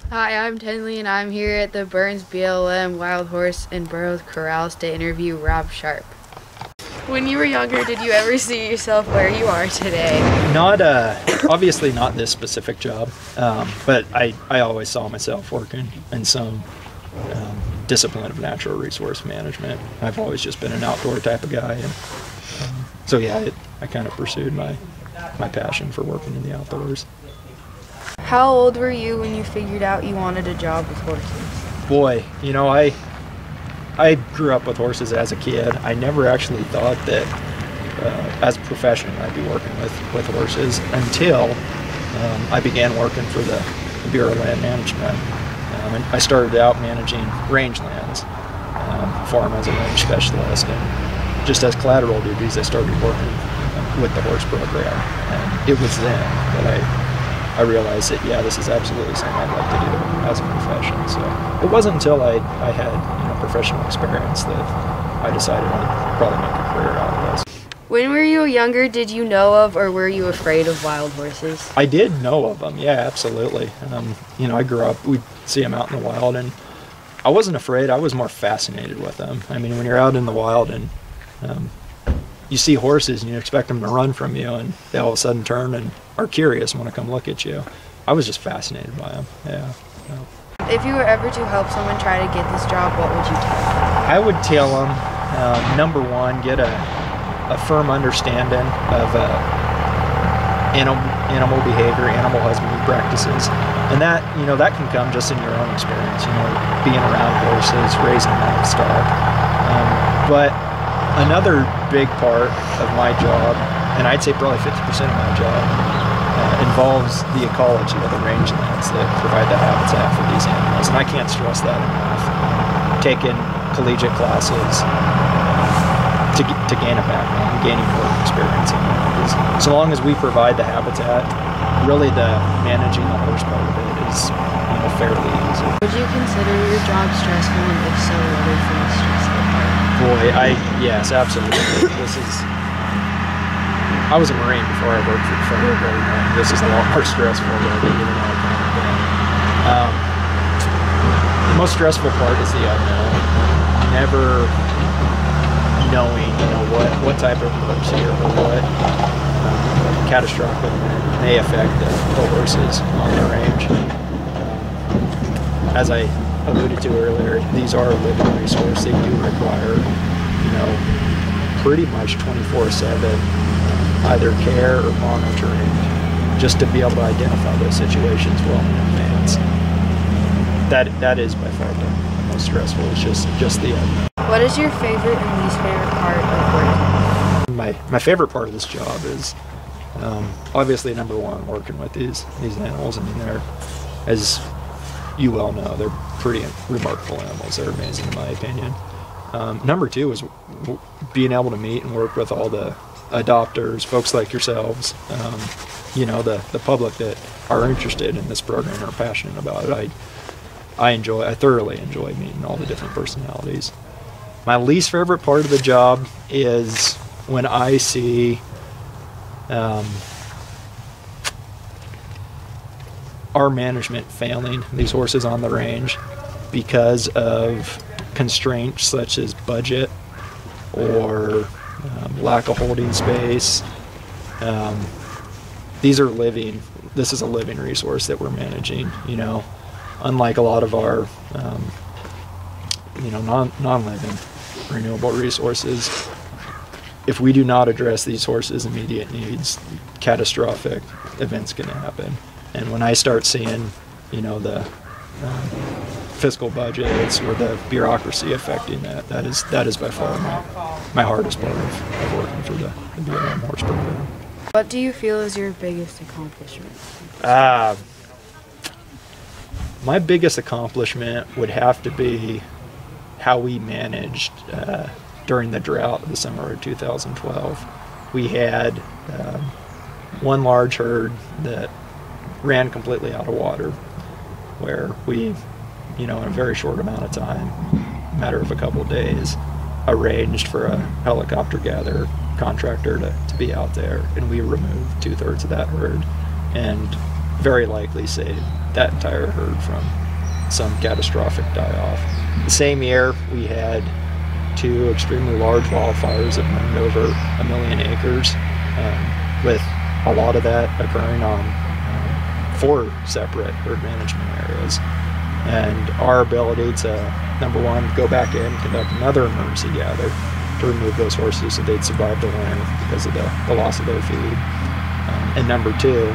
Hi, I'm Tenley, and I'm here at the Burns BLM Wild Horse and Burro Corrals to interview Rob Sharp. When you were younger, did you ever see yourself where you are today? Not, obviously not this specific job, but I always saw myself working in some discipline of natural resource management. I've always just been an outdoor type of guy, and so yeah, I kind of pursued my passion for working in the outdoors. How old were you when you figured out you wanted a job with horses? Boy, you know, I grew up with horses as a kid. I never actually thought that as a profession I'd be working with horses until I began working for the Bureau of Land Management. And I started out managing rangelands, farm as a range specialist, and just as collateral duties I started working with the horse program. And it was then that I realized that, yeah, this is absolutely something I'd like to do as a profession. So it wasn't until I had professional experience that I decided I'd probably make a career out of this. When were you younger, did you know of or were you afraid of wild horses? I did know of them, yeah, absolutely. I grew up, we'd see them out in the wild, and I wasn't afraid, I was more fascinated with them. I mean, when you're out in the wild and you see horses and you expect them to run from you, and they all of a sudden turn and are curious and want to come look at you. I was just fascinated by them, yeah. If you were ever to help someone try to get this job, what would you tell them? I would tell them, number one, get a firm understanding of animal behavior, animal husbandry practices, and that can come just in your own experience, being around horses, raising livestock. But another big part of my job, and I'd say probably 50% of my job, involves the ecology of the rangelands that provide the habitat for these animals, and I can't stress that enough. Taking collegiate classes to gain a background, gaining work experience in that. So long as we provide the habitat, really the managing the horse part of it is fairly easy. Would you consider your job stressful, and if so, what is the most stressful part? Boy, yes, absolutely. I was a Marine before I worked for the federal government. This is a lot more stressful than I even know I've been. The most stressful part is the unknown. Never knowing, what type of emergency or what catastrophic may affect the horses on the range. As I alluded to earlier, these are a living resource. They do require, pretty much 24/7 either care or monitoring, just to be able to identify those situations well in advance. That is by far the most stressful. It's just the unknown. What is your favorite and least favorite part of working? My favorite part of this job is obviously number one, working with these animals. I mean, they're, as you well know, they're pretty remarkable animals. They're amazing in my opinion. Number two is being able to meet and work with all the adopters, folks like yourselves, the public that are interested in this program and are passionate about it. I thoroughly enjoy meeting all the different personalities. My least favorite part of the job is when I see our management failing these horses on the range because of constraints such as budget or lack of holding space. This is a living resource that we're managing, unlike a lot of our non-living renewable resources. If we do not address these horses' immediate needs, catastrophic events can happen. And when I start seeing, the fiscal budgets or the bureaucracy affecting that is by far my hardest part of working for the BLM horse program. What do you feel is your biggest accomplishment? My biggest accomplishment would have to be how we managed during the drought of the summer of 2012. We had one large herd that ran completely out of water, where we, in a very short amount of time, matter of a couple of days, arranged for a helicopter gather contractor to be out there, and we removed 2/3 of that herd. And very likely save that entire herd from some catastrophic die-off. The same year, we had 2 extremely large wildfires that burned over 1 million acres, with a lot of that occurring on 4 separate herd management areas. And our ability to, number one, go back in, conduct another emergency gather to remove those horses so they'd survive the winter because of the loss of their feed. And number 2,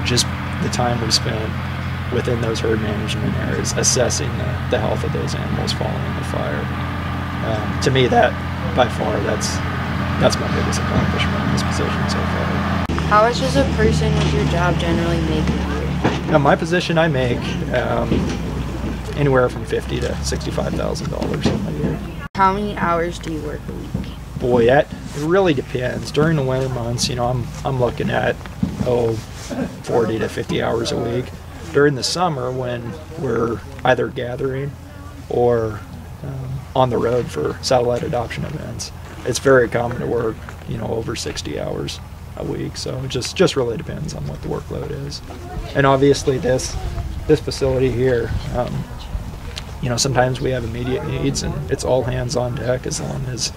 just the time we spent within those herd management areas assessing the health of those animals following the fire. To me, that by far, that's my biggest accomplishment in this position so far. How much does a person with your job generally make a year? Now, my position, I make anywhere from $50,000 to $65,000 a year. How many hours do you work a week? Boy, it really depends. During the winter months, I'm looking at 40 to 50 hours a week. During the summer, when we're either gathering or on the road for satellite adoption events, it's very common to work, over 60 hours a week. So it just really depends on what the workload is. And obviously this facility here, sometimes we have immediate needs, and it's all hands on deck as long as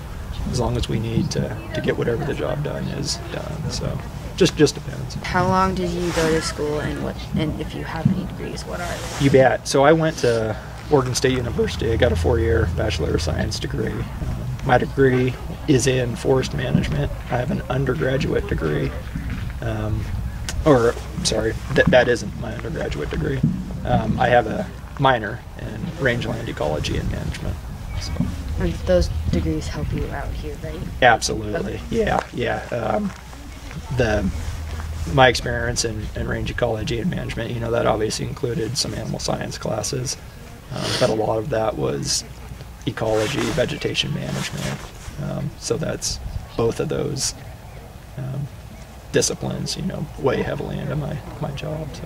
we need to get whatever the job done is done. So just depends. How long did you go to school, and if you have any degrees, what are they? You bet. So I went to Oregon State University. I got a 4-year Bachelor of Science degree. My degree is in forest management. I have an undergraduate degree, that isn't my undergraduate degree. I have a minor in rangeland ecology and management. So. And those degrees help you out here, right? Absolutely. Okay. Yeah. My experience in range ecology and management, that obviously included some animal science classes, but a lot of that was ecology, vegetation management. So that's both of those disciplines, weigh heavily into my job. So.